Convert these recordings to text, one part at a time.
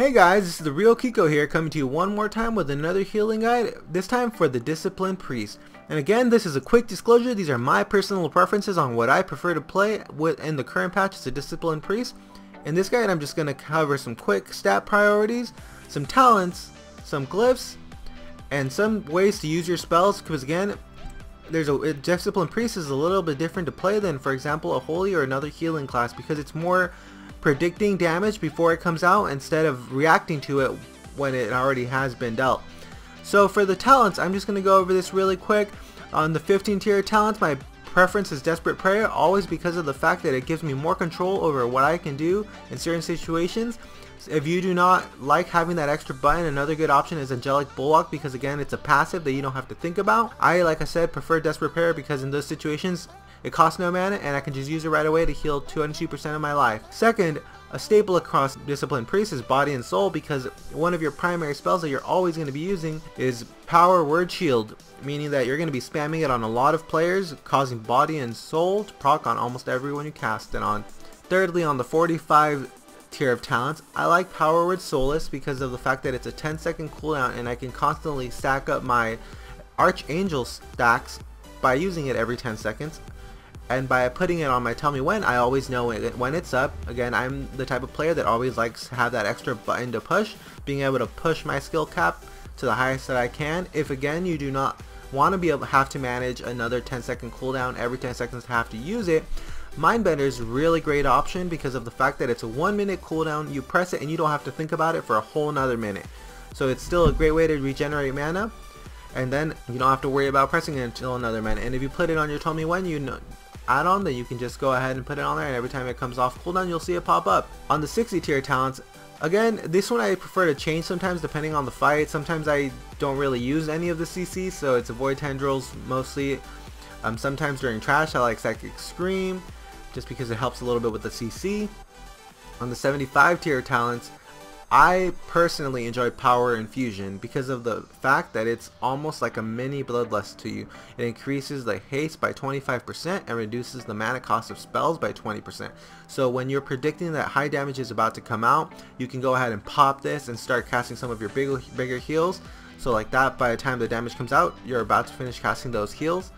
Hey guys, this is the real Kiko here, coming to you one more time with another healing guide, this time for the Disciplined Priest. And again, this is a quick disclosure, these are my personal preferences on what I prefer to play in the current patch as a Disciplined Priest. In this guide I'm just going to cover some quick stat priorities, some talents, some glyphs, and some ways to use your spells, because again, a Disciplined Priest is a little bit different to play than, for example, a Holy or another healing class, because it's more predicting damage before it comes out instead of reacting to it when it already has been dealt. So for the talents, I'm just going to go over this really quick. On the 15 tier talents, my preference is Desperate Prayer, always because of the fact that it gives me more control over what I can do in certain situations. If you do not like having that extra button, another good option is Angelic Bulwark, because again, it's a passive that you don't have to think about. Like I said, prefer Desperate Prayer because in those situations it costs no mana and I can just use it right away to heal 202% of my life. Second, a staple across Disciplined Priest is Body and Soul, because one of your primary spells that you're always going to be using is Power Word Shield, meaning that you're going to be spamming it on a lot of players, causing Body and Soul to proc on almost everyone you cast it on. Thirdly, on the 45 tier of talents, I like Power Word Solace because of the fact that it's a 10-second cooldown and I can constantly stack up my Archangel stacks by using it every 10 seconds. And by putting it on my Tell Me When, I always know when it's up. Again, I'm the type of player that always likes to have that extra button to push, being able to push my skill cap to the highest that I can. If again you do not want to have to manage another 10-second cooldown every 10 seconds to have to use it, Mindbender is a really great option because of the fact that it's a 1-minute cooldown. You press it and you don't have to think about it for a whole nother minute. So it's still a great way to regenerate mana, and then you don't have to worry about pressing it until another minute. And if you put it on your Tell Me When add-on, then you can just go ahead and put it on there, and every time it comes off cooldown you'll see it pop up. On the 60 tier talents, again, this one I prefer to change sometimes depending on the fight. Sometimes I don't really use any of the CC, so it's Avoid Tendrils mostly. Sometimes during trash I like Psychic Scream, just because it helps a little bit with the CC. On the 75 tier talents, I personally enjoy Power Infusion because of the fact that it's almost like a mini Bloodlust to you. It increases the haste by 25% and reduces the mana cost of spells by 20%. So when you're predicting that high damage is about to come out, you can go ahead and pop this and start casting some of your bigger heals. So like that, by the time the damage comes out, you're about to finish casting those heals.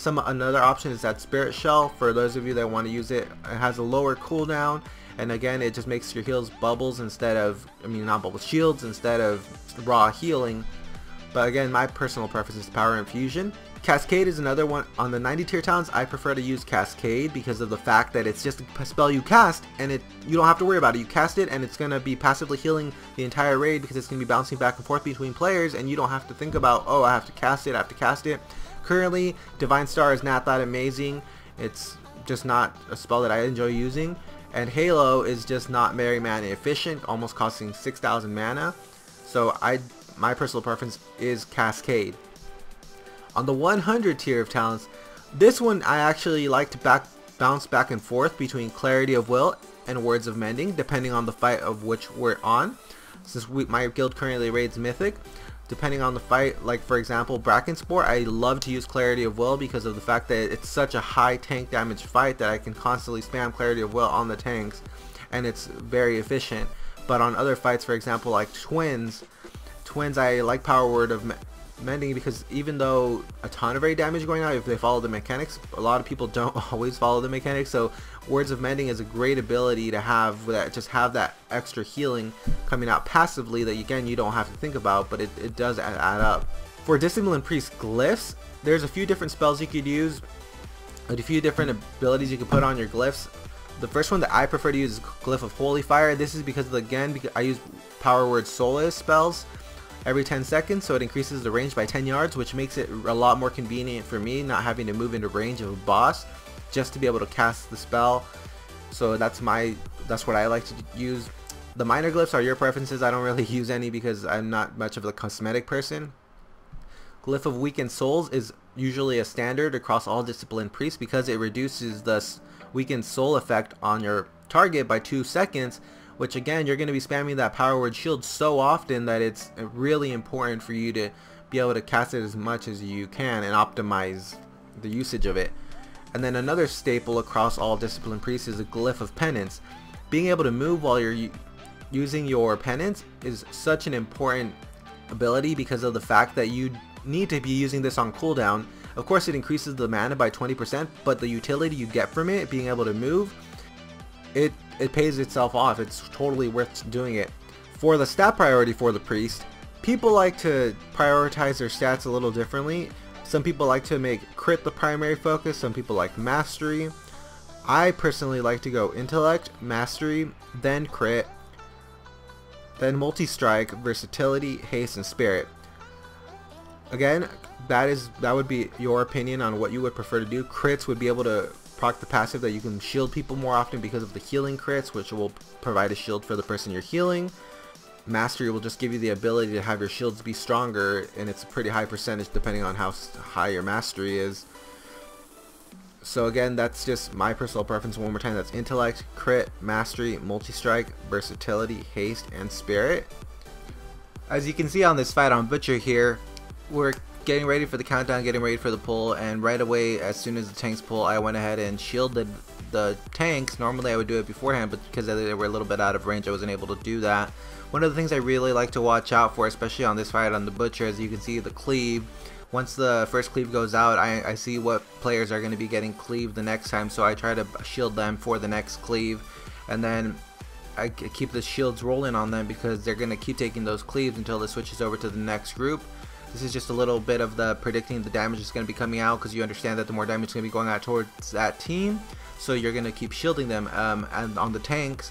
Another option is that Spirit Shell. For those of you that want to use it, it has a lower cooldown, and again it just makes your heals bubbles instead of, not bubbles, shields instead of raw healing. But again, my personal preference is Power Infusion. Cascade is another one. On the 90 tier talents, I prefer to use Cascade because of the fact that it's just a spell you cast and you don't have to worry about it. You cast it and it's going to be passively healing the entire raid, because it's going to be bouncing back and forth between players and you don't have to think about, oh, I have to cast it. Currently, Divine Star is not that amazing. It's just not a spell that I enjoy using. And Halo is just not very mana efficient, almost costing 6,000 mana. So my personal preference is Cascade. On the 100 tier of talents, this one I actually like to bounce back and forth between Clarity of Will and Words of Mending, depending on the fight of which we're on. Since my guild currently raids Mythic, depending on the fight, like for example Brackenspore, I love to use Clarity of Will because of the fact that it's such a high tank damage fight that I can constantly spam Clarity of Will on the tanks and it's very efficient. But on other fights, for example like Twins, I like Power Word of Mending because even though a ton of raid damage is going out if they follow the mechanics, a lot of people don't always follow the mechanics. So Words of Mending is a great ability to have, that just have that extra healing coming out passively that again you don't have to think about, but it does add up. For Disciplined Priest glyphs, there's a few different spells you could use, a few different abilities you could put on your glyphs. The first one that I prefer to use is Glyph of Holy Fire. This is because I use Power Word Solace spells every 10 seconds, so it increases the range by 10 yards, which makes it a lot more convenient for me, not having to move into range of a boss just to be able to cast the spell. So that's what I like to use. The minor glyphs are your preferences. I don't really use any because I'm not much of a cosmetic person. Glyph of Weakened Souls is usually a standard across all Disciplined Priests because it reduces the Weakened Soul effect on your target by 2 seconds, which again you're going to be spamming that Power Word Shield so often that it's really important for you to be able to cast it as much as you can and optimize the usage of it. And then another staple across all Disciplined Priests is a Glyph of Penance. Being able to move while you're using your penance is such an important ability because of the fact that you need to be using this on cooldown. Of course, it increases the mana by 20%, but the utility you get from it, being able to move, it pays itself off. It's totally worth doing it. For the stat priority for the priest, people like to prioritize their stats a little differently. Some people like to make crit the primary focus, some people like mastery. I personally like to go intellect, mastery, then crit, then multi-strike, versatility, haste, and spirit. Again, that would be your opinion on what you would prefer to do. Crits would be able to proc the passive that you can shield people more often because of the healing crits, which will provide a shield for the person you're healing. Mastery will just give you the ability to have your shields be stronger, and it's a pretty high percentage depending on how high your mastery is. So again, that's just my personal preference. One more time, that's intellect, crit, mastery, multi-strike, versatility, haste, and spirit. As you can see on this fight on Butcher here, we're getting ready for the countdown, getting ready for the pull, and right away, as soon as the tanks pull, I went ahead and shielded the tanks. Normally I would do it beforehand, but because they were a little bit out of range, I wasn't able to do that. One of the things I really like to watch out for, especially on this fight on the Butcher, as you can see the cleave. Once the first cleave goes out, I see what players are going to be getting cleaved the next time, so I try to shield them for the next cleave, and then I keep the shields rolling on them because they're going to keep taking those cleaves until it switches over to the next group. This is just a little bit of the predicting the damage is going to be coming out, because you understand that the more damage is going to be going out towards that team, so you're going to keep shielding them. And on the tanks,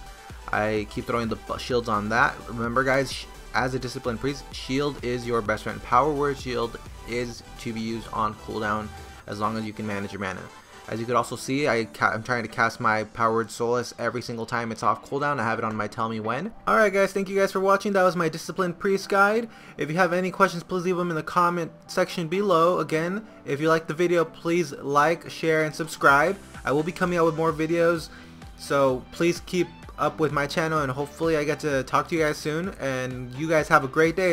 I keep throwing the shields on that. Remember guys, as a disciplined priest, shield is your best friend. Power word shield is to be used on cooldown as long as you can manage your mana. As you could also see, I'm trying to cast my Powered Solace every single time it's off cooldown. I have it on my Tell Me When. Alright guys, thank you guys for watching. That was my Disciplined Priest guide. If you have any questions, please leave them in the comment section below. Again, if you like the video, please like, share, and subscribe. I will be coming out with more videos, so please keep up with my channel, and hopefully I get to talk to you guys soon. And you guys have a great day.